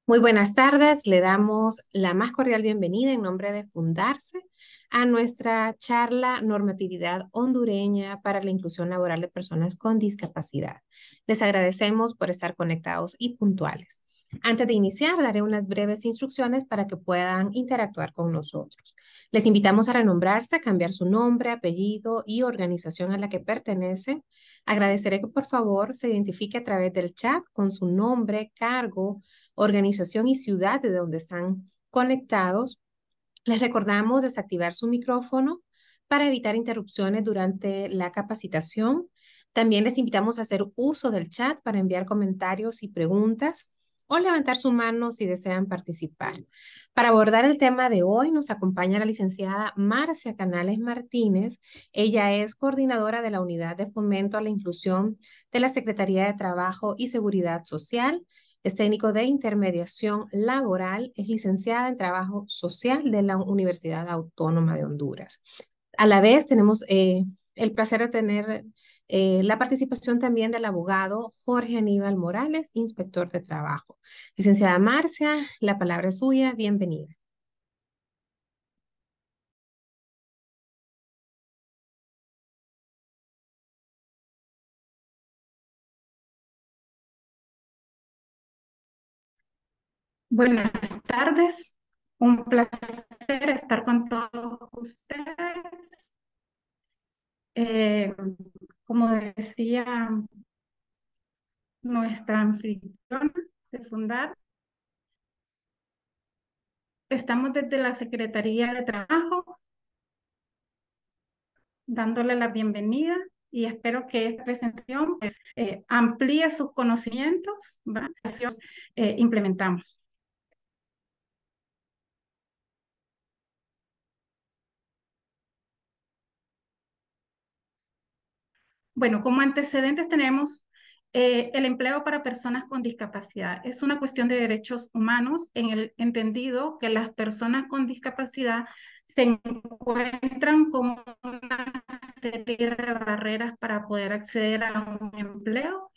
Muy buenas tardes, le damos la más cordial bienvenida en nombre de Fundarse a nuestra charla Normatividad hondureña para la inclusión laboral de personas con discapacidad. Les agradecemos por estar conectados y puntuales. Antes de iniciar, daré unas breves instrucciones para que puedan interactuar con nosotros. Les invitamos a renombrarse, cambiar su nombre, apellido y organización a la que pertenece. Agradeceré que por favor se identifique a través del chat con su nombre, cargo, organización y ciudad de donde están conectados. Les recordamos desactivar su micrófono para evitar interrupciones durante la capacitación. También les invitamos a hacer uso del chat para enviar comentarios y preguntas o levantar su mano si desean participar. Para abordar el tema de hoy nos acompaña la licenciada Marcia Canales Martínez. Ella es coordinadora de la Unidad de Fomento a la Inclusión de la Secretaría de Trabajo y Seguridad Social. Es técnico de intermediación laboral, es licenciada en trabajo social de la Universidad Autónoma de Honduras. A la vez tenemos el placer de tener la participación también del abogado Jorge Aníbal Morales, inspector de trabajo. Licenciada Marcia, la palabra es suya, bienvenida. Buenas tardes, un placer estar con todos ustedes. Eh, Como decía nuestra anfitriona de Fundar, estamos desde la Secretaría de Trabajo dándole la bienvenida y espero que esta presentación amplíe sus conocimientos, ¿verdad? Implementamos. Bueno, como antecedentes tenemos el empleo para personas con discapacidad. Es una cuestión de derechos humanos en el entendido que las personas con discapacidad se encuentran con una serie de barreras para poder acceder a un empleo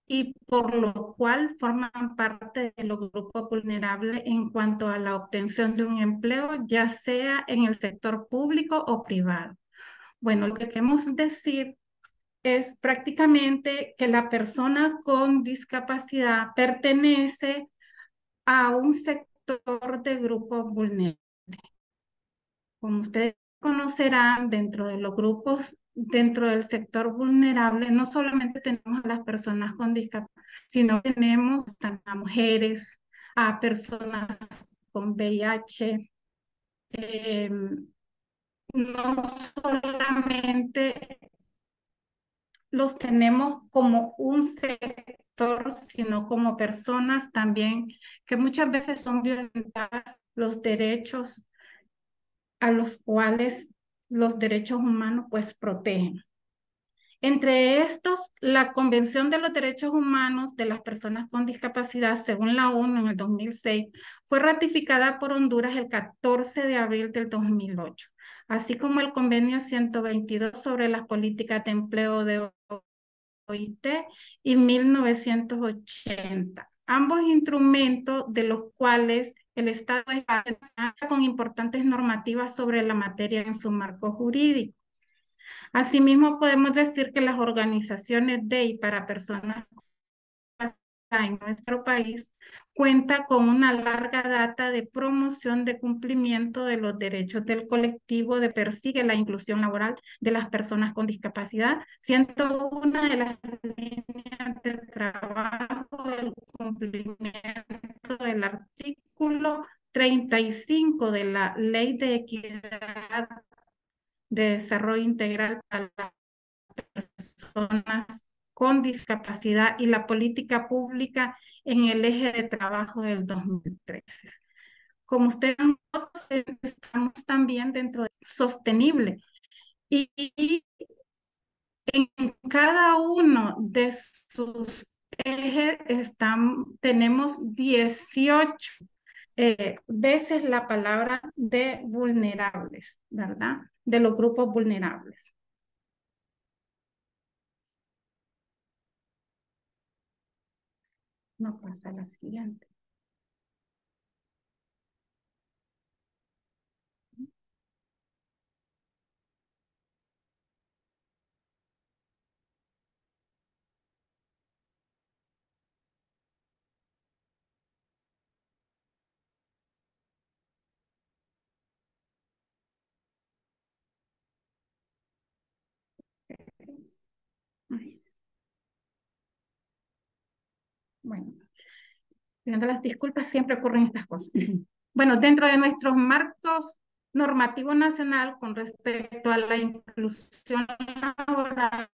y por lo cual forman parte de los grupos vulnerables en cuanto a la obtención de un empleo, ya sea en el sector público o privado. Bueno, lo que queremos decir es prácticamente que la persona con discapacidad pertenece a un sector de grupos vulnerables. Como ustedes conocerán, dentro de los grupos, dentro del sector vulnerable, no solamente tenemos a las personas con discapacidad, sino tenemos también a mujeres, a personas con VIH. eh, no solamente los tenemos como un sector, sino como personas también que muchas veces son violentadas los derechos a los cuales los derechos humanos pues protegen. Entre estos, la Convención de los Derechos Humanos de las Personas con Discapacidad, según la ONU en el 2006, fue ratificada por Honduras el 14 de abril del 2008, así como el Convenio 122 sobre las políticas de empleo de OIT y 1980. Ambos instrumentos de los cuales el Estado está con importantes normativas sobre la materia en su marco jurídico. Asimismo, podemos decir que las organizaciones de y para personas en nuestro país cuenta con una larga data de promoción de cumplimiento de los derechos del colectivo de persigue la inclusión laboral de las personas con discapacidad, siendo una de las líneas de trabajo el cumplimiento del artículo 35 de la Ley de Equidad de Desarrollo Integral para las personas con discapacidad y la política pública en el eje de trabajo del 2013. Como ustedes estamos también dentro de sostenible y en cada uno de sus ejes tenemos 18 veces la palabra de vulnerables, ¿verdad? De los grupos vulnerables. No pasa la siguiente. Ay, bueno, pidiendo las disculpas, siempre ocurren estas cosas. Bueno, dentro de nuestros marcos normativo nacional con respecto a la inclusión laboral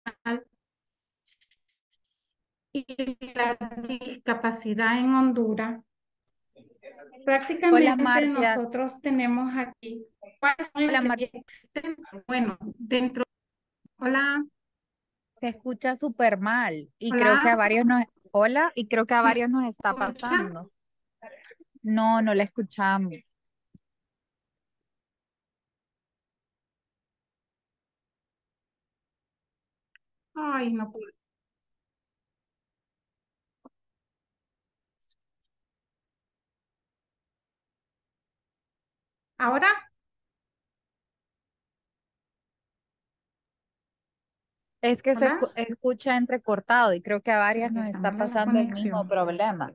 y la discapacidad en Honduras, Hola prácticamente Marcia, nosotros tenemos aquí, ¿cuáles son las hola que Marcia, existen? Bueno, dentro, hola, se escucha súper mal y creo que a hola, varios nos, hola, y creo que a ¿me varios nos está escuchan? pasando. No, no la escuchamos. Ay, no puedo. Ahora, Es que se hola, escucha entrecortado y creo que a varias sí, nos esa está mala la pasando el mismo conexión. problema.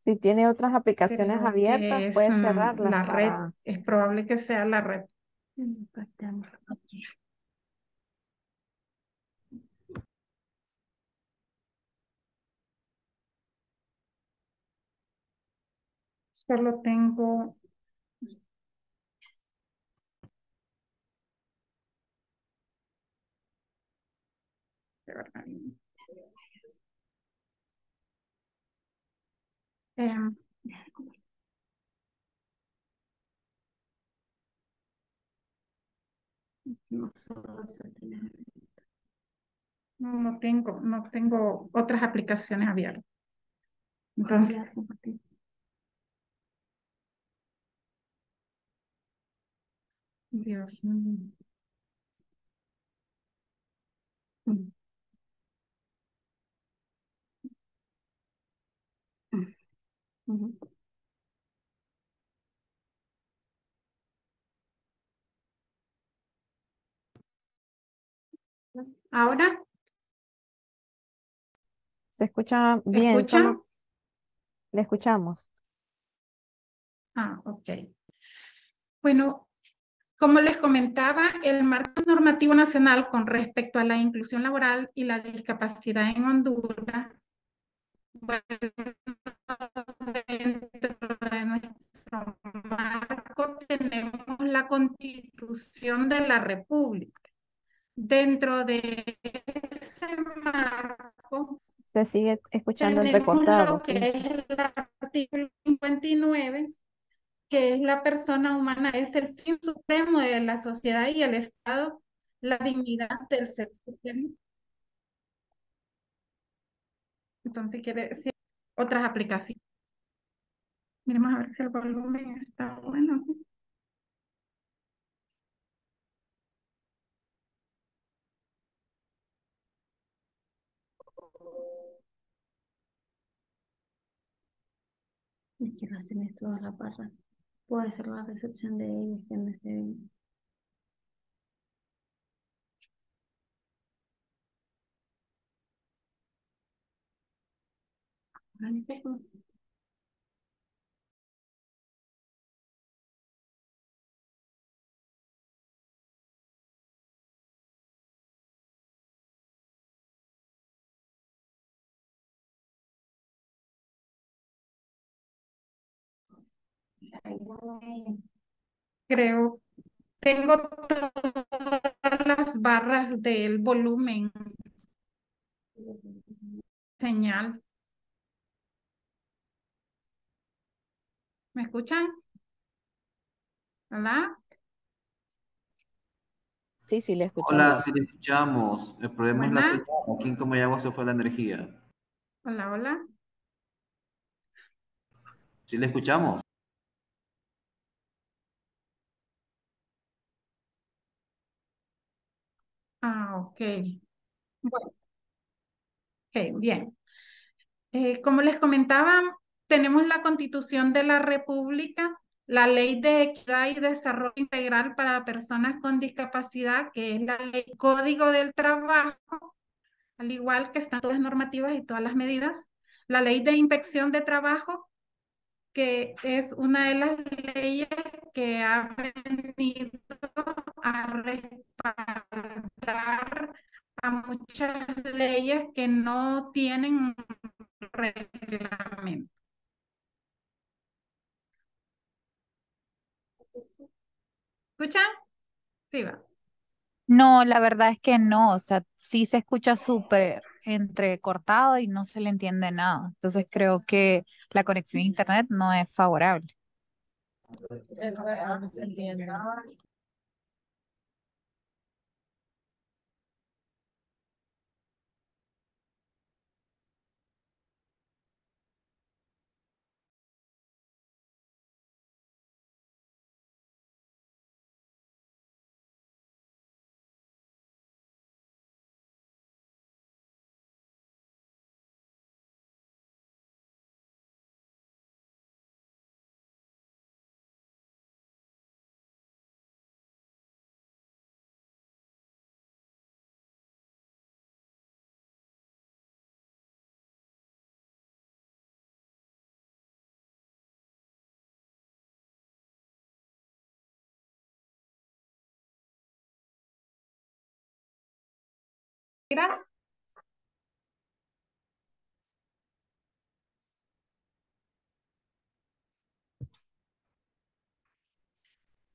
Si tiene otras aplicaciones Creo abiertas, que es puede cerrarlas la red, para... es probable que sea la red. Solo tengo, em, no tengo otras aplicaciones abiertas. Entonces, Dios mío. Ujú. Ahora, Se escucha bien, ¿escuchan? solo le escuchamos. Ah, ok. Bueno, como les comentaba, el marco normativo nacional con respecto a la inclusión laboral y la discapacidad en Honduras, bueno, dentro de nuestro marco tenemos la Constitución de la República. Dentro de ese marco Se sigue escuchando tenemos entrecortado, lo que fíjese. es el artículo 59, que es la persona humana, es el fin supremo de la sociedad y el Estado, la dignidad del ser supremo. Entonces quiere decir otras aplicaciones. Miremos a ver si el volumen está bueno. Es que hacen esto a la barra. Puede ser la recepción de ellos que no esté bien. Vale, pero- Creo, tengo todas las barras del volumen, señal. ¿Me escuchan? ¿Hola? Sí, sí, le Hola, sí escuchamos. le escuchamos. El problema es la Buena. señal. Aquí en Comayagua se fue la energía. Hola, hola. Sí le escuchamos. Ah, ok. Bueno, ok, bien. Como les comentaba, tenemos la Constitución de la República, la Ley de Equidad y Desarrollo Integral para Personas con Discapacidad, que es la Ley Código del Trabajo, al igual que están todas las normativas y todas las medidas. la ley de inspección de trabajo, que es una de las leyes que ha venido a respaldar a muchas leyes que no tienen reglamento. ¿Escuchan? Sí, va. No, la verdad es que no, o sea, sí se escucha súper entrecortado y no se le entiende nada. Entonces creo que la conexión a internet no es favorable. Gracias.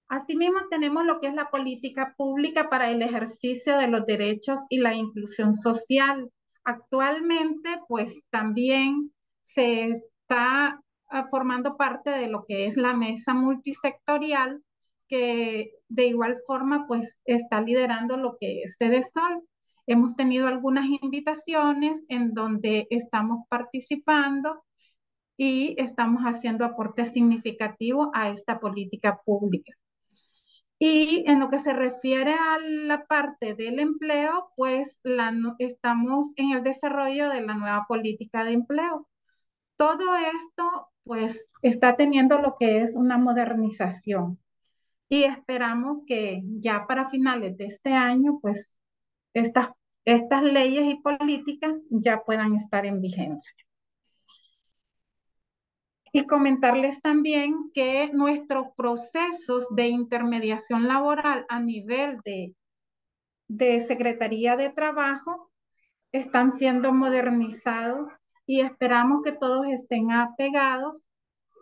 Asimismo, tenemos lo que es la política pública para el ejercicio de los derechos y la inclusión social. Actualmente, pues también se está formando parte de lo que es la mesa multisectorial, que de igual forma, pues está liderando lo que es Sol. Hemos tenido algunas invitaciones en donde estamos participando y estamos haciendo aportes significativos a esta política pública. Y en lo que se refiere a la parte del empleo, pues estamos en el desarrollo de la nueva política de empleo. Todo esto, pues, está teniendo lo que es una modernización y esperamos que ya para finales de este año, pues, estas, estas leyes y políticas ya puedan estar en vigencia. Y comentarles también que nuestros procesos de intermediación laboral a nivel de Secretaría de Trabajo están siendo modernizados y esperamos que todos estén apegados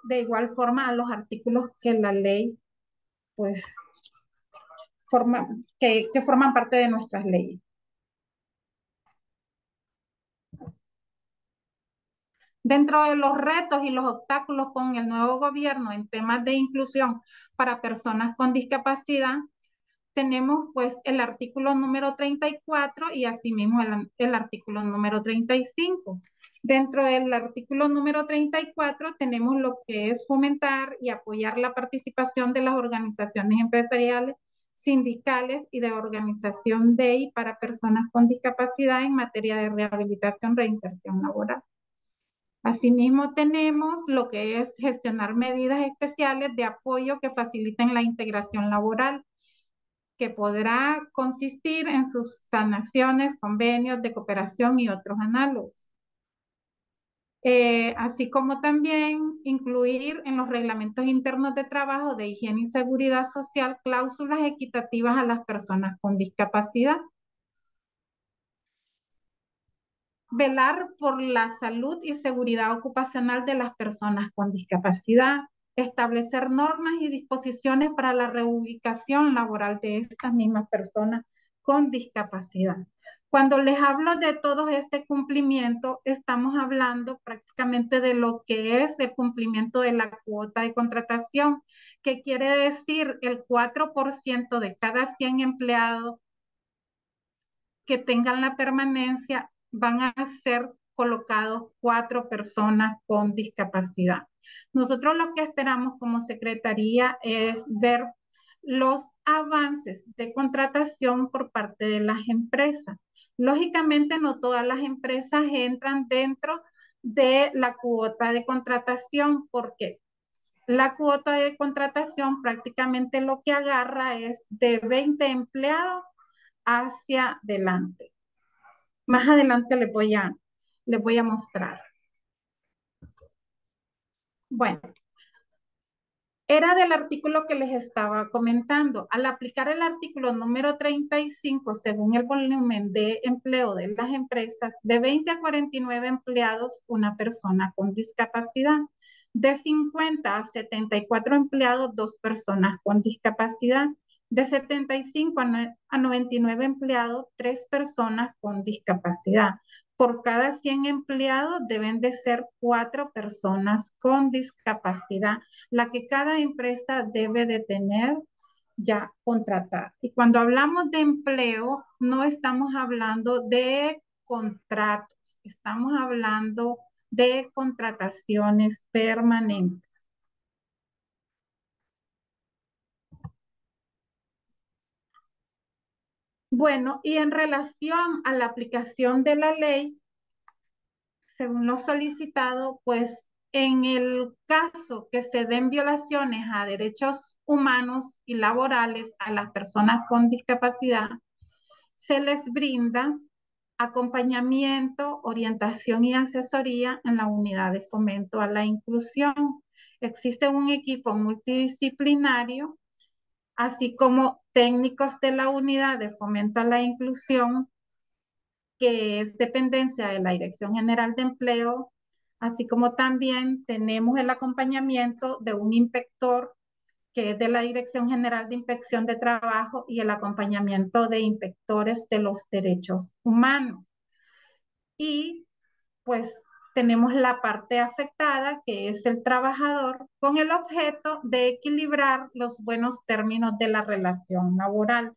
de igual forma a los artículos que la ley, pues, que forman parte de nuestras leyes. Dentro de los retos y los obstáculos con el nuevo gobierno en temas de inclusión para personas con discapacidad, tenemos pues el artículo número 34 y asimismo el artículo número 35. Dentro del artículo número 34 tenemos lo que es fomentar y apoyar la participación de las organizaciones empresariales, sindicales y de organización de y para personas con discapacidad en materia de rehabilitación, reinserción laboral. Asimismo, tenemos lo que es gestionar medidas especiales de apoyo que faciliten la integración laboral, que podrá consistir en sus sanaciones, convenios de cooperación y otros análogos. Así como también incluir en los reglamentos internos de trabajo de higiene y seguridad social cláusulas equitativas a las personas con discapacidad. Velar por la salud y seguridad ocupacional de las personas con discapacidad, establecer normas y disposiciones para la reubicación laboral de estas mismas personas con discapacidad. Cuando les hablo de todo este cumplimiento, estamos hablando prácticamente de lo que es el cumplimiento de la cuota de contratación, que quiere decir el 4% de cada 100 empleados que tengan la permanencia van a ser colocados 4 personas con discapacidad. Nosotros lo que esperamos como Secretaría es ver los avances de contratación por parte de las empresas. Lógicamente, no todas las empresas entran dentro de la cuota de contratación, porque la cuota de contratación prácticamente lo que agarra es de 20 empleados hacia adelante. Más adelante les voy a mostrar. Bueno, era del artículo que les estaba comentando. Al aplicar el artículo número 35, según el volumen de empleo de las empresas, de 20 a 49 empleados, una persona con discapacidad. De 50 a 74 empleados, dos personas con discapacidad. De 75 a 99 empleados, tres personas con discapacidad. Por cada 100 empleados deben de ser cuatro personas con discapacidad, la que cada empresa debe de tener ya contratada. Y cuando hablamos de empleo, no estamos hablando de contratos, estamos hablando de contrataciones permanentes. Bueno, y en relación a la aplicación de la ley, según lo solicitado, pues en el caso que se den violaciones a derechos humanos y laborales a las personas con discapacidad, se les brinda acompañamiento, orientación y asesoría en la unidad de fomento a la inclusión. Existe un equipo multidisciplinario, así como técnicos de la unidad de fomento a la inclusión, que es dependencia de la Dirección General de Empleo, así como también tenemos el acompañamiento de un inspector que es de la Dirección General de Inspección de Trabajo y el acompañamiento de inspectores de los derechos humanos. Y pues tenemos la parte afectada, que es el trabajador, con el objeto de equilibrar los buenos términos de la relación laboral.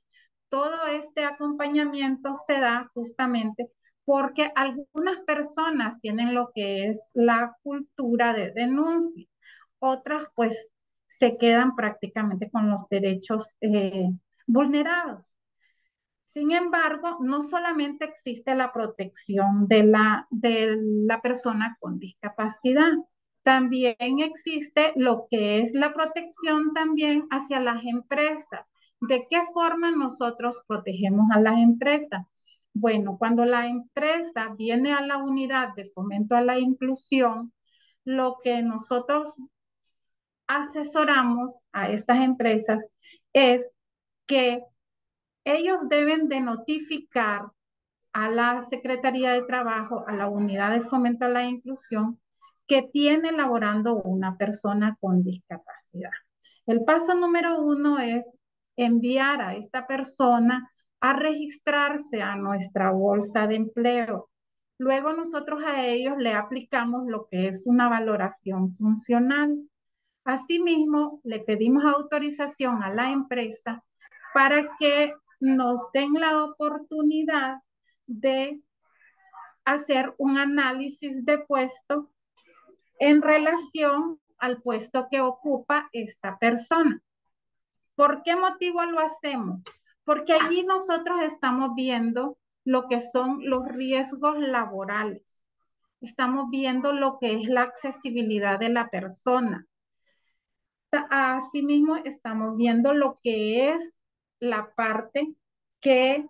Todo este acompañamiento se da justamente porque algunas personas tienen lo que es la cultura de denuncia, otras pues se quedan prácticamente con los derechos vulnerados. Sin embargo, no solamente existe la protección de la persona con discapacidad, también existe lo que es la protección también hacia las empresas. ¿De qué forma nosotros protegemos a las empresas? Bueno, cuando la empresa viene a la unidad de fomento a la inclusión, lo que nosotros asesoramos a estas empresas es que ellos deben de notificar a la Secretaría de Trabajo, a la Unidad de Fomento a la Inclusión, que tiene laborando una persona con discapacidad. El paso número 1 es enviar a esta persona a registrarse a nuestra bolsa de empleo. Luego nosotros a ellos le aplicamos lo que es una valoración funcional. Asimismo, le pedimos autorización a la empresa para que nos den la oportunidad de hacer un análisis de puesto en relación al puesto que ocupa esta persona. ¿Por qué motivo lo hacemos? Porque allí nosotros estamos viendo lo que son los riesgos laborales. Estamos viendo lo que es la accesibilidad de la persona. Asimismo, estamos viendo lo que es la parte que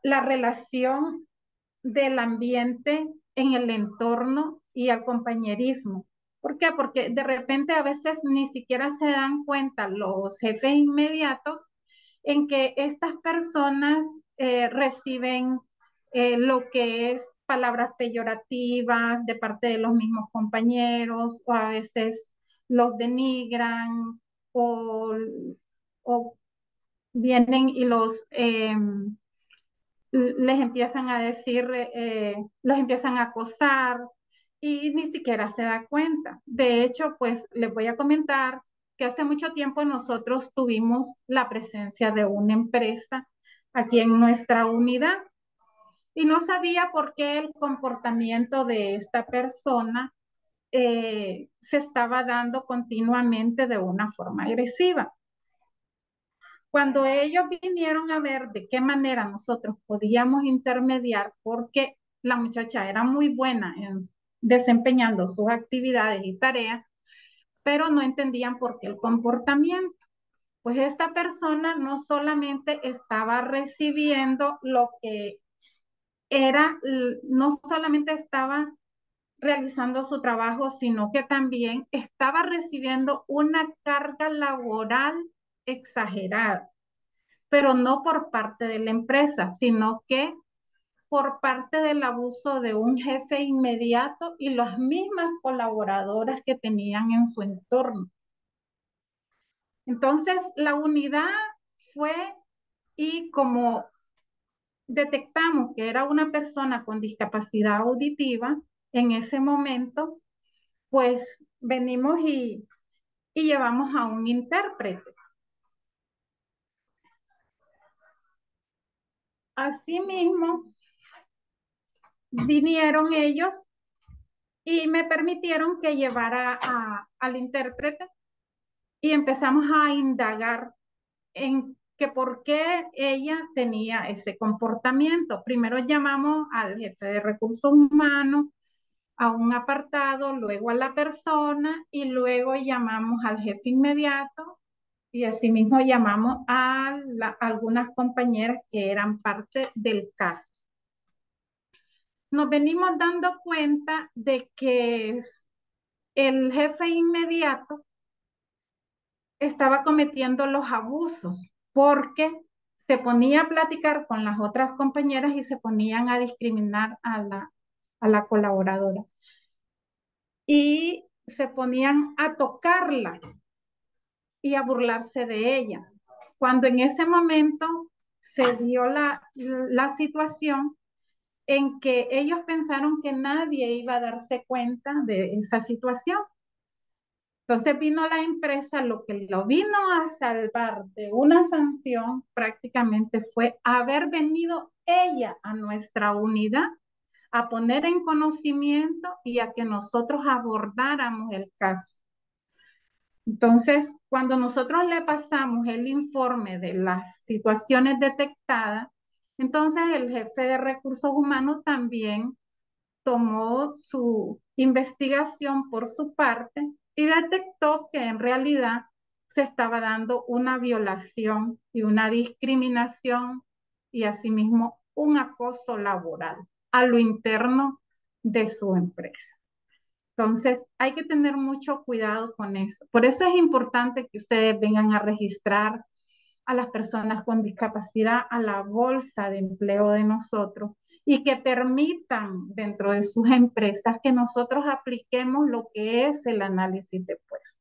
la relación del ambiente en el entorno y al compañerismo. ¿Por qué? Porque de repente a veces ni siquiera se dan cuenta los jefes inmediatos en que estas personas reciben lo que es palabras peyorativas de parte de los mismos compañeros, o a veces los denigran o vienen y les empiezan a decir, los empiezan a acosar y ni siquiera se da cuenta. De hecho, pues les voy a comentar que hace mucho tiempo nosotros tuvimos la presencia de una empresa aquí en nuestra unidad y no sabía por qué el comportamiento de esta persona se estaba dando continuamente de una forma agresiva. Cuando ellos vinieron a ver de qué manera nosotros podíamos intermediar, porque la muchacha era muy buena en desempeñando sus actividades y tareas, pero no entendían por qué el comportamiento. Pues esta persona no solamente estaba recibiendo lo que era, no solamente estaba realizando su trabajo, sino que también estaba recibiendo una carga laboral exagerada, pero no por parte de la empresa, sino que por parte del abuso de un jefe inmediato y las mismas colaboradoras que tenían en su entorno. Entonces, la unidad fue, y como detectamos que era una persona con discapacidad auditiva, en ese momento, pues venimos y llevamos a un intérprete. Asimismo, vinieron ellos y me permitieron que llevara al intérprete y empezamos a indagar en que por qué ella tenía ese comportamiento. Primero llamamos al jefe de recursos humanos a un apartado, luego a la persona y luego llamamos al jefe inmediato y asimismo llamamos a algunas compañeras que eran parte del caso. Nos venimos dando cuenta de que el jefe inmediato estaba cometiendo los abusos porque se ponía a platicar con las otras compañeras y se ponían a discriminar a la colaboradora. Y se ponían a tocarla y a burlarse de ella. Cuando en ese momento se dio la situación en que ellos pensaron que nadie iba a darse cuenta de esa situación. Entonces vino la empresa, lo que lo vino a salvar de una sanción prácticamente fue haber venido ella a nuestra unidad a poner en conocimiento y a que nosotros abordáramos el caso. Entonces, cuando nosotros le pasamos el informe de las situaciones detectadas, entonces el jefe de recursos humanos también tomó su investigación por su parte y detectó que en realidad se estaba dando una violación y una discriminación y asimismo un acoso laboral a lo interno de su empresa. Entonces, hay que tener mucho cuidado con eso. Por eso es importante que ustedes vengan a registrar a las personas con discapacidad a la bolsa de empleo de nosotros y que permitan dentro de sus empresas que nosotros apliquemos lo que es el análisis de puestos.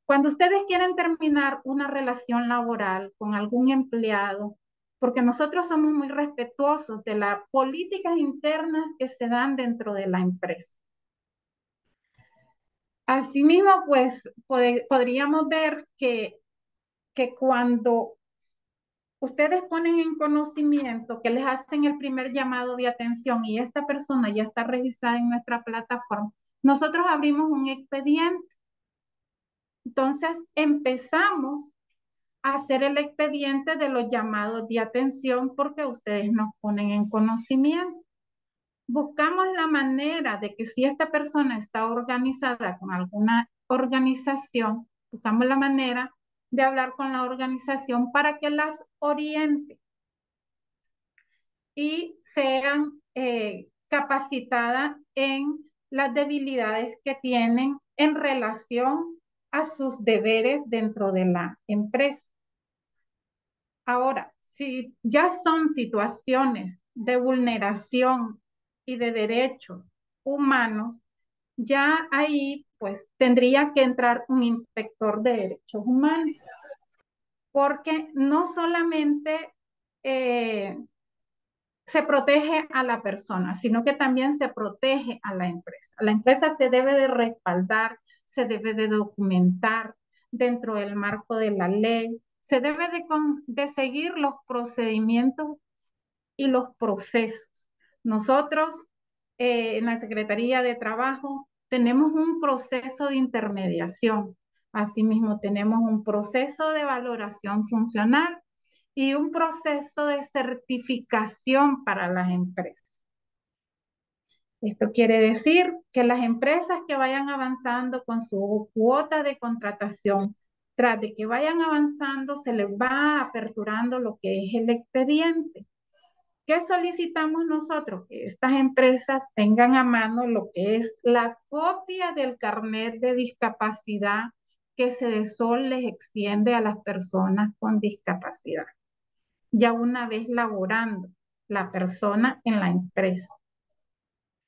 Cuando ustedes quieren terminar una relación laboral con algún empleado, porque nosotros somos muy respetuosos de las políticas internas que se dan dentro de la empresa. Asimismo, pues podríamos ver que cuando ustedes ponen en conocimiento que les hacen el primer llamado de atención y esta persona ya está registrada en nuestra plataforma, nosotros abrimos un expediente. Entonces empezamos a hacer el expediente de los llamados de atención porque ustedes nos ponen en conocimiento. Buscamos la manera de que si esta persona está organizada con alguna organización, buscamos la manera de hablar con la organización para que las oriente y sean capacitadas en las debilidades que tienen en relación a sus deberes dentro de la empresa. Ahora, si ya son situaciones de vulneración y de derechos humanos, ya ahí pues tendría que entrar un inspector de derechos humanos, porque no solamente se protege a la persona, sino que también se protege a la empresa. La empresa se debe de respaldar, se debe de documentar dentro del marco de la ley, se debe de seguir los procedimientos y los procesos. Nosotros en la Secretaría de Trabajo tenemos un proceso de intermediación. Asimismo, tenemos un proceso de valoración funcional y un proceso de certificación para las empresas. Esto quiere decir que las empresas que vayan avanzando con su cuota de contratación, tras de que vayan avanzando, se les va aperturando lo que es el expediente. ¿Qué solicitamos nosotros? Que estas empresas tengan a mano lo que es la copia del carnet de discapacidad que Sedesol les extiende a las personas con discapacidad, ya una vez laborando la persona en la empresa.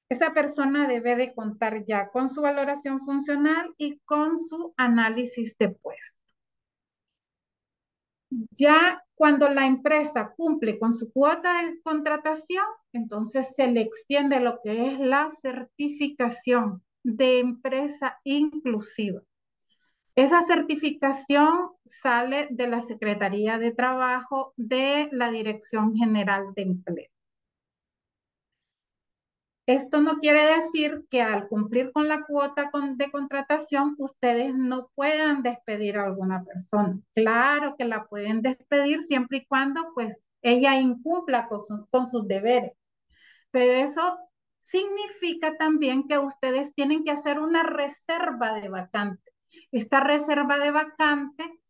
Esa persona debe de contar ya con su valoración funcional y con su análisis de puesto. Ya cuando la empresa cumple con su cuota de contratación, entonces se le extiende lo que es la certificación de empresa inclusiva. Esa certificación sale de la Secretaría de Trabajo de la Dirección General de Empleo. Esto no quiere decir que al cumplir con la cuota de contratación, ustedes no puedan despedir a alguna persona. Claro que la pueden despedir siempre y cuando pues ella incumpla con sus deberes. Pero eso significa también que ustedes tienen que hacer una reserva de vacante. Esta reserva de vacante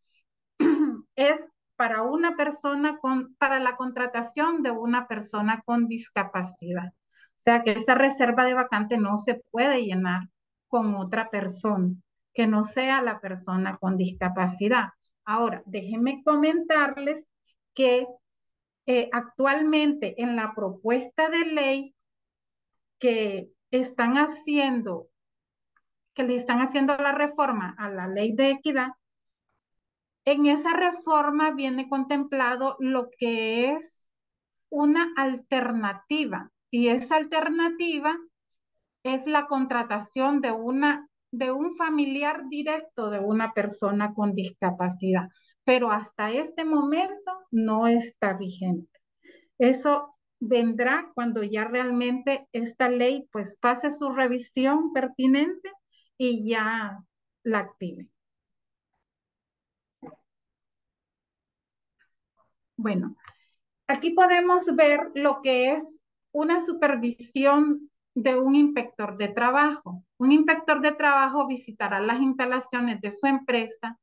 es para una persona para la contratación de una persona con discapacidad. O sea que esa reserva de vacante no se puede llenar con otra persona que no sea la persona con discapacidad. Ahora, déjenme comentarles que actualmente en la propuesta de ley que están haciendo, que le están haciendo la reforma a la ley de equidad, en esa reforma viene contemplado lo que es una alternativa, y esa alternativa es la contratación de un familiar directo de una persona con discapacidad, pero hasta este momento no está vigente. Eso vendrá cuando ya realmente esta ley pues pase su revisión pertinente y ya la active. Bueno, aquí podemos ver lo que es una supervisión de un inspector de trabajo. Un inspector de trabajo visitará las instalaciones de su empresa.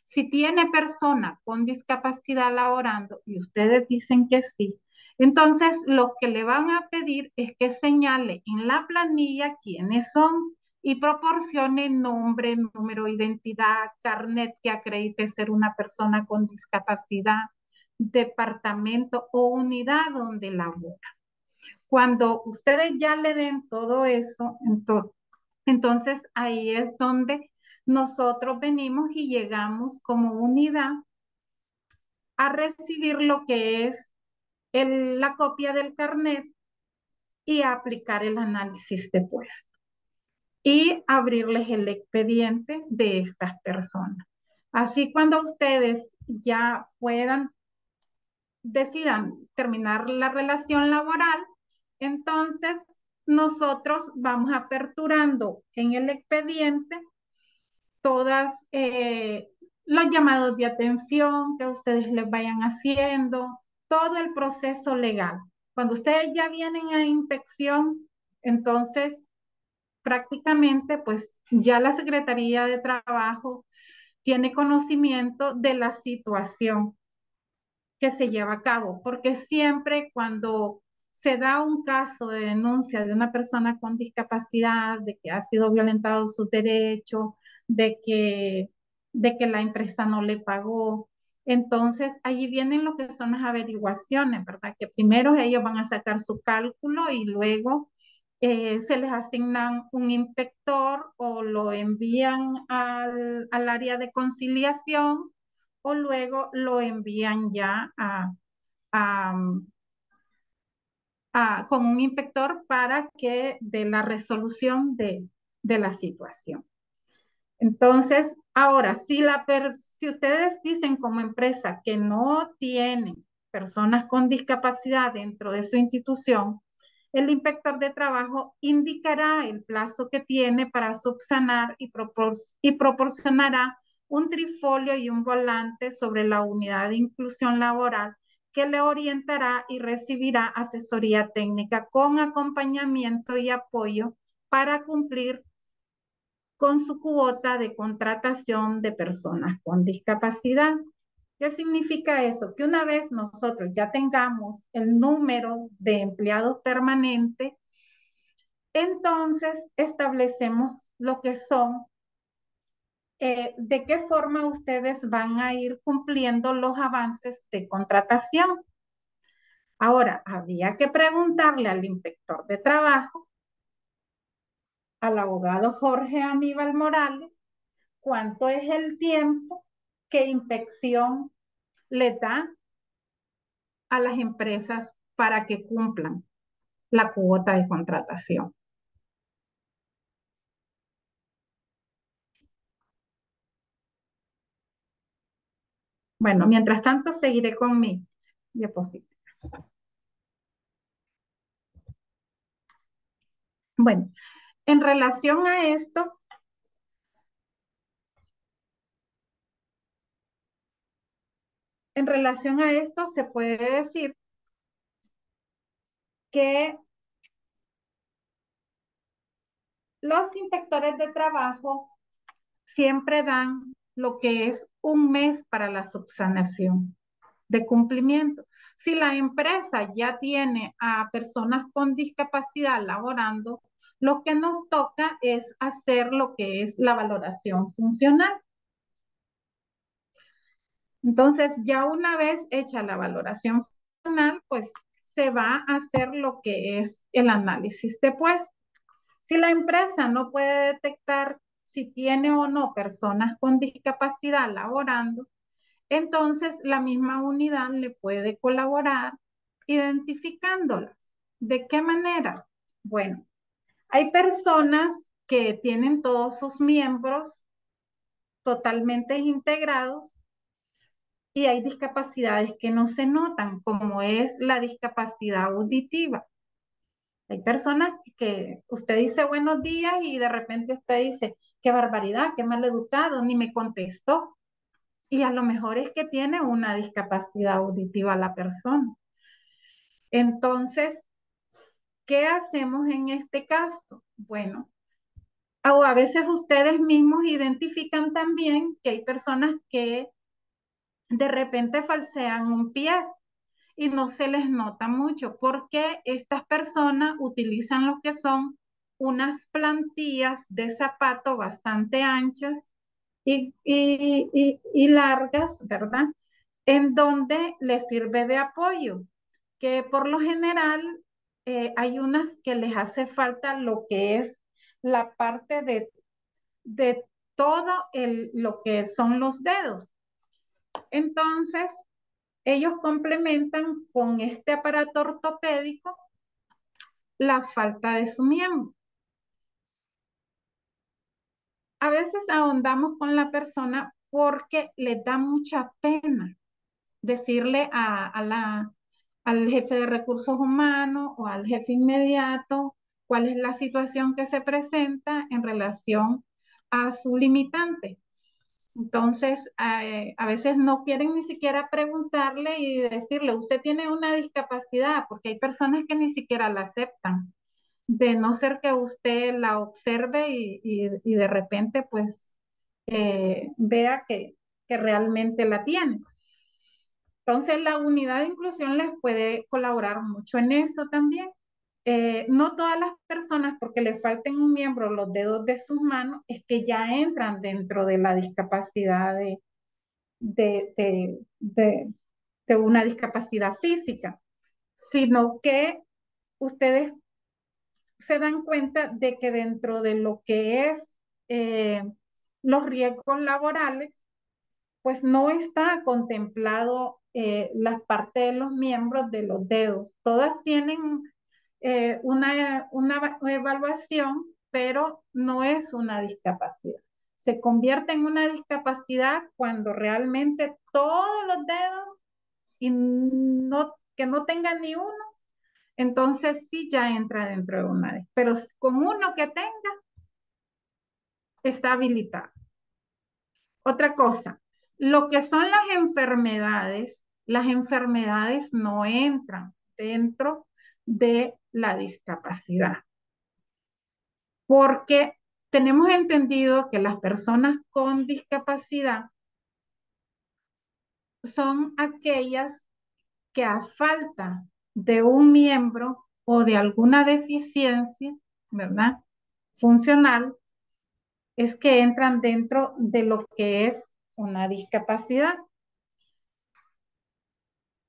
Si tiene persona con discapacidad laborando y ustedes dicen que sí, entonces lo que le van a pedir es que señale en la planilla quiénes son y proporcione nombre, número de identidad, carnet que acredite ser una persona con discapacidad, departamento o unidad donde labora. Cuando ustedes ya le den todo eso, entonces ahí es donde nosotros venimos y llegamos como unidad a recibir lo que es la copia del carnet y a aplicar el análisis de puesto y abrirles el expediente de estas personas. Así cuando ustedes ya decidan terminar la relación laboral, entonces nosotros vamos aperturando en el expediente todas los llamados de atención que ustedes les vayan haciendo, todo el proceso legal. Cuando ustedes ya vienen a inspección, entonces prácticamente pues ya la Secretaría de Trabajo tiene conocimiento de la situación que se lleva a cabo, porque siempre cuando se da un caso de denuncia de una persona con discapacidad, de que ha sido violentado sus derechos, de que la empresa no le pagó, entonces allí vienen lo que son las averiguaciones, ¿verdad? Que primero ellos van a sacar su cálculo y luego se les asignan un inspector o lo envían al área de conciliación o luego lo envían ya a, con un inspector para que dé la resolución de la situación. Entonces, ahora, si ustedes dicen como empresa que no tienen personas con discapacidad dentro de su institución, el inspector de trabajo indicará el plazo que tiene para subsanar y proporcionará un trifolio y un volante sobre la unidad de inclusión laboral que le orientará y recibirá asesoría técnica con acompañamiento y apoyo para cumplir con su cuota de contratación de personas con discapacidad. ¿Qué significa eso? Que una vez nosotros ya tengamos el número de empleados permanentes, entonces establecemos lo que son, de qué forma ustedes van a ir cumpliendo los avances de contratación. Ahora, había que preguntarle al inspector de trabajo, al abogado Jorge Aníbal Morales, cuánto es el tiempo que inspección le da a las empresas para que cumplan la cuota de contratación. Bueno, mientras tanto seguiré con mi diapositiva. Bueno, en relación a esto, se puede decir que los inspectores de trabajo siempre dan lo que es un mes para la subsanación de cumplimiento. Si la empresa ya tiene a personas con discapacidad laborando, lo que nos toca es hacer lo que es la valoración funcional. Entonces, ya una vez hecha la valoración funcional, pues se va a hacer lo que es el análisis de puesto. Si la empresa no puede detectar si tiene o no personas con discapacidad laborando, entonces la misma unidad le puede colaborar identificándolas. ¿De qué manera? Bueno, hay personas que tienen todos sus miembros totalmente integrados y hay discapacidades que no se notan, como es la discapacidad auditiva. Hay personas que usted dice buenos días y de repente usted dice, qué barbaridad, qué mal educado, ni me contestó. Y a lo mejor es que tiene una discapacidad auditiva la persona. Entonces, ¿qué hacemos en este caso? Bueno, a veces ustedes mismos identifican también que hay personas que de repente falsean un pie y no se les nota mucho porque estas personas utilizan lo que son unas plantillas de zapato bastante anchas y largas, ¿verdad? En donde les sirve de apoyo, que por lo general hay unas que les hace falta lo que es la parte de todo lo que son los dedos. Entonces, ellos complementan con este aparato ortopédico la falta de su miembro. A veces ahondamos con la persona porque les da mucha pena decirle al jefe de recursos humanos o al jefe inmediato cuál es la situación que se presenta en relación a su limitante. Entonces, a veces no quieren ni siquiera preguntarle y decirle, usted tiene una discapacidad, porque hay personas que ni siquiera la aceptan, de no ser que usted la observe y de repente pues vea que realmente la tiene. Entonces, la unidad de inclusión les puede colaborar mucho en eso también. No todas las personas, porque le falten un miembro, los dedos de sus manos, es que ya entran dentro de la discapacidad de, de, de, de una discapacidad física, sino que ustedes se dan cuenta de que dentro de lo que es los riesgos laborales, pues no está contemplado la parte de los miembros de los dedos. Todas tienen una evaluación, pero no es una discapacidad. Se convierte en una discapacidad cuando realmente todos los dedos y que no tengan ni uno, entonces sí ya entra dentro de una, pero con uno que tenga, está habilitado. Otra cosa, lo que son las enfermedades no entran dentro de la discapacidad, porque tenemos entendido que las personas con discapacidad son aquellas que a falta de un miembro o de alguna deficiencia, ¿verdad? Funcional, es que entran dentro de lo que es una discapacidad.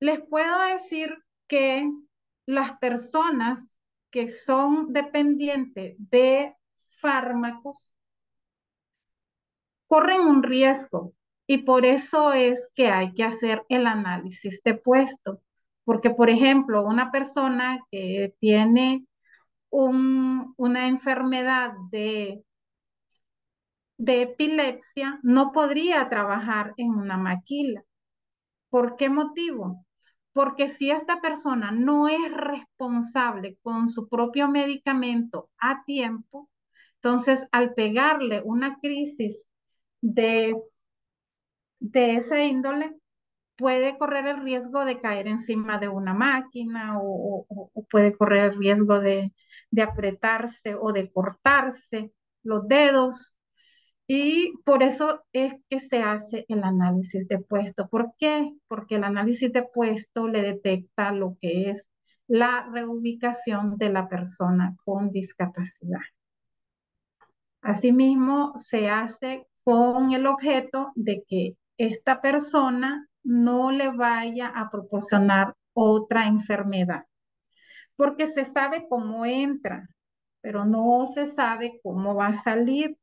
Les puedo decir que las personas que son dependientes de fármacos corren un riesgo y por eso es que hay que hacer el análisis de puesto. Porque, por ejemplo, una persona que tiene una enfermedad de epilepsia no podría trabajar en una maquila. ¿Por qué motivo? Porque si esta persona no es responsable con su propio medicamento a tiempo, entonces al pegarle una crisis de, de esa índole, puede correr el riesgo de caer encima de una máquina o puede correr el riesgo de apretarse o de cortarse los dedos. Y por eso es que se hace el análisis de puesto. ¿Por qué? Porque el análisis de puesto le detecta lo que es la reubicación de la persona con discapacidad. Asimismo, se hace con el objeto de que esta persona no le vaya a proporcionar otra enfermedad, porque se sabe cómo entra, pero no se sabe cómo va a salir.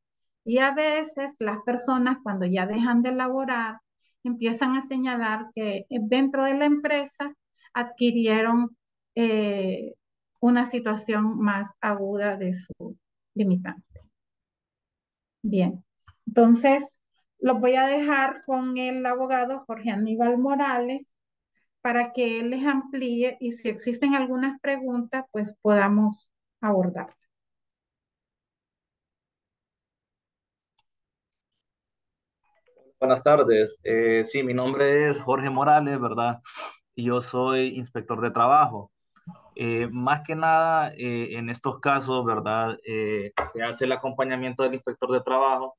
Y a veces las personas cuando ya dejan de laborar empiezan a señalar que dentro de la empresa adquirieron una situación más aguda de su limitante. Bien, entonces los voy a dejar con el abogado Jorge Aníbal Morales para que él les amplíe y si existen algunas preguntas, pues podamos abordar. Buenas tardes. Sí, mi nombre es Jorge Morales, ¿verdad? Y yo soy inspector de trabajo. Más que nada, en estos casos, ¿verdad? Se hace el acompañamiento del inspector de trabajo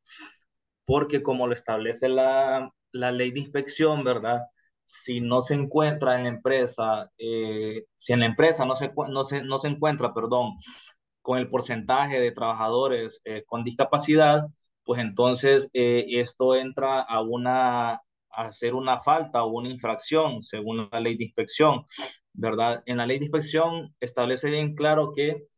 porque como lo establece la ley de inspección, ¿verdad? Si no se encuentra en la empresa, si en la empresa no se encuentra, perdón, con el porcentaje de trabajadores con discapacidad, pues entonces esto entra a ser una falta o una infracción según la ley de inspección, ¿verdad? En la ley de inspección establece bien claro que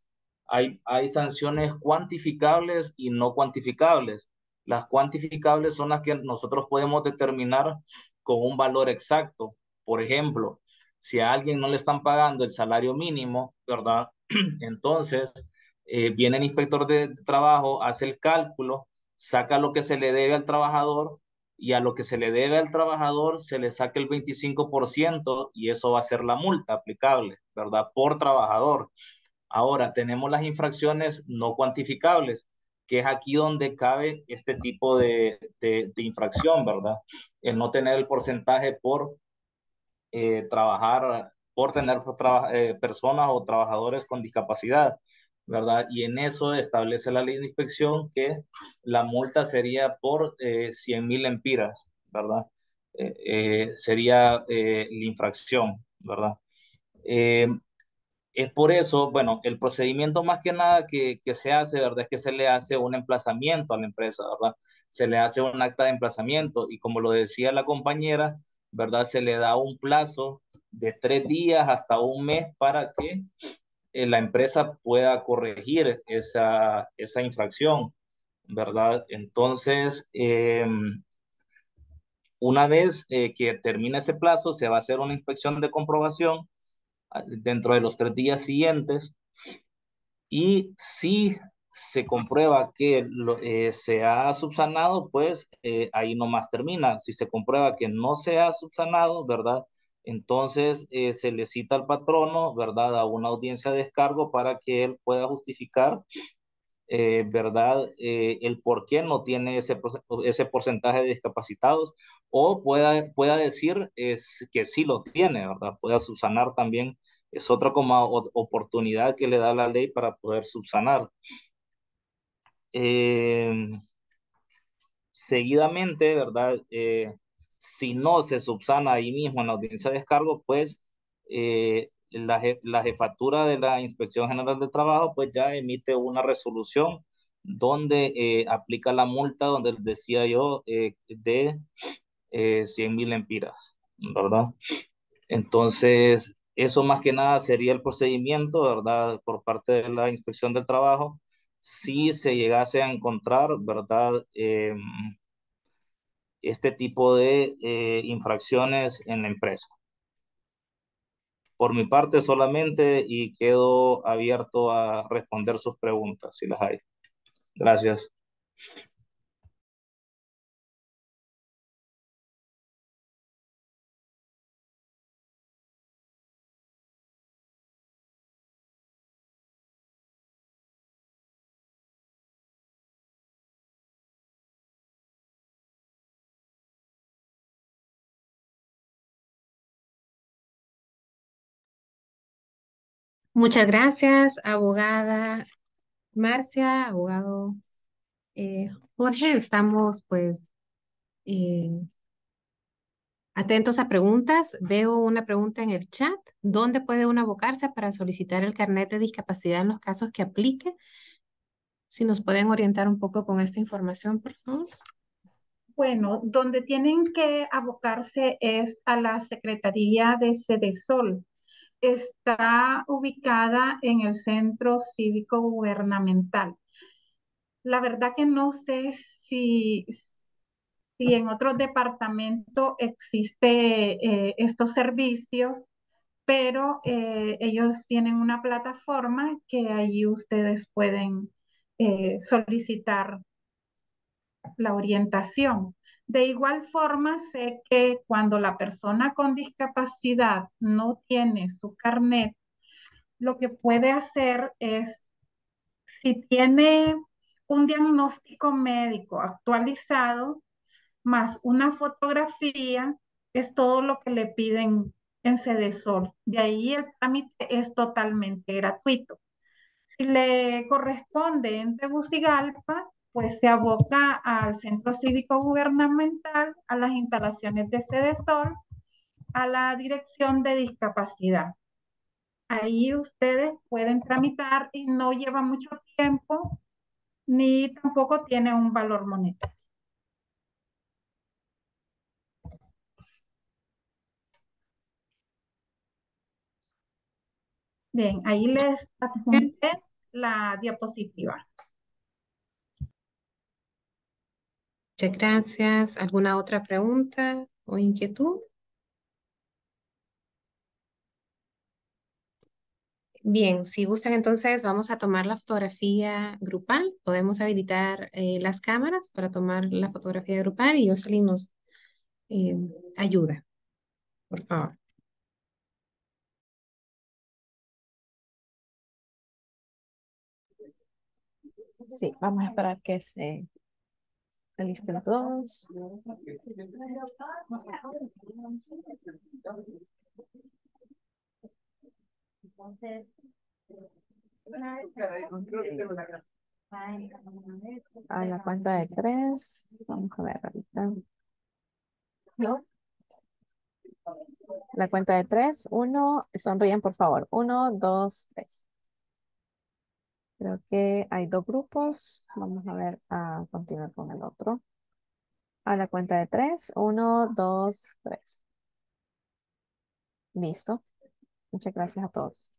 hay sanciones cuantificables y no cuantificables. Las cuantificables son las que nosotros podemos determinar con un valor exacto. Por ejemplo, si a alguien no le están pagando el salario mínimo, ¿verdad? Entonces, viene el inspector de trabajo, hace el cálculo, saca lo que se le debe al trabajador y a lo que se le debe al trabajador se le saca el 25% y eso va a ser la multa aplicable, ¿verdad? Por trabajador. Ahora, tenemos las infracciones no cuantificables, que es aquí donde cabe este tipo de infracción, ¿verdad? El no tener el porcentaje por trabajar, por tener personas o trabajadores con discapacidad, ¿verdad? Y en eso establece la ley de inspección que la multa sería por 100.000 empiras, ¿verdad? Sería la infracción, ¿verdad? Eh, es por eso, bueno, el procedimiento más que nada que se hace, ¿verdad? Es que se le hace un emplazamiento a la empresa, ¿verdad? Se le hace un acta de emplazamiento y como lo decía la compañera, ¿verdad? Se le da un plazo de 3 días hasta un mes para que la empresa pueda corregir esa infracción, ¿verdad? Entonces, una vez que termine ese plazo, se va a hacer una inspección de comprobación dentro de los 3 días siguientes y si se comprueba que se ha subsanado, pues ahí nomás termina. Si se comprueba que no se ha subsanado, ¿verdad? Entonces se le cita al patrono, ¿verdad? A una audiencia de descargo para que él pueda justificar, ¿verdad? El por qué no tiene ese porcentaje de discapacitados o pueda decir que sí lo tiene, ¿verdad? Pueda subsanar también. Es otra como oportunidad que le da la ley para poder subsanar. Eh, seguidamente, ¿verdad? Si no se subsana ahí mismo en la audiencia de descargo, pues la jefatura de la Inspección General de Trabajo pues ya emite una resolución donde aplica la multa, donde decía yo, de 100.000 lempiras, ¿verdad? Entonces, eso más que nada sería el procedimiento, ¿verdad? Por parte de la Inspección del Trabajo, si se llegase a encontrar, ¿verdad? Este tipo de infracciones en la empresa. Por mi parte solamente y quedo abierto a responder sus preguntas si las hay. Gracias. Muchas gracias, abogada Marcia, abogado Jorge. Estamos pues eh, atentos a preguntas. Veo una pregunta en el chat. ¿Dónde puede uno abocarse para solicitar el carnet de discapacidad en los casos que aplique? Si nos pueden orientar un poco con esta información, por favor. Bueno, donde tienen que abocarse es a la Secretaría de Sedesol. Está ubicada en el Centro Cívico Gubernamental. La verdad que no sé si en otros departamentos existe estos servicios, pero ellos tienen una plataforma que allí ustedes pueden solicitar la orientación. De igual forma, sé que cuando la persona con discapacidad no tiene su carnet, lo que puede hacer es, si tiene un diagnóstico médico actualizado, más una fotografía, es todo lo que le piden en Sedesol. De ahí el trámite es totalmente gratuito. Si le corresponde en Tegucigalpa, pues se aboca al Centro Cívico Gubernamental, a las instalaciones de Sedesol, a la Dirección de Discapacidad. Ahí ustedes pueden tramitar y no lleva mucho tiempo, ni tampoco tiene un valor monetario. Bien, ahí les adjunté la diapositiva. Muchas gracias. ¿Alguna otra pregunta o inquietud? Bien, si gustan entonces vamos a tomar la fotografía grupal. Podemos habilitar las cámaras para tomar la fotografía grupal y Jocelyn nos eh, ayuda, por favor. Sí, vamos a esperar que se alisten todos. A la cuenta de tres, vamos a ver ahorita. La cuenta de tres, uno, sonríen por favor. Uno, dos, tres. Creo que hay dos grupos. Vamos a ver a continuar con el otro. A la cuenta de tres, uno, dos, tres. Listo. Muchas gracias a todos.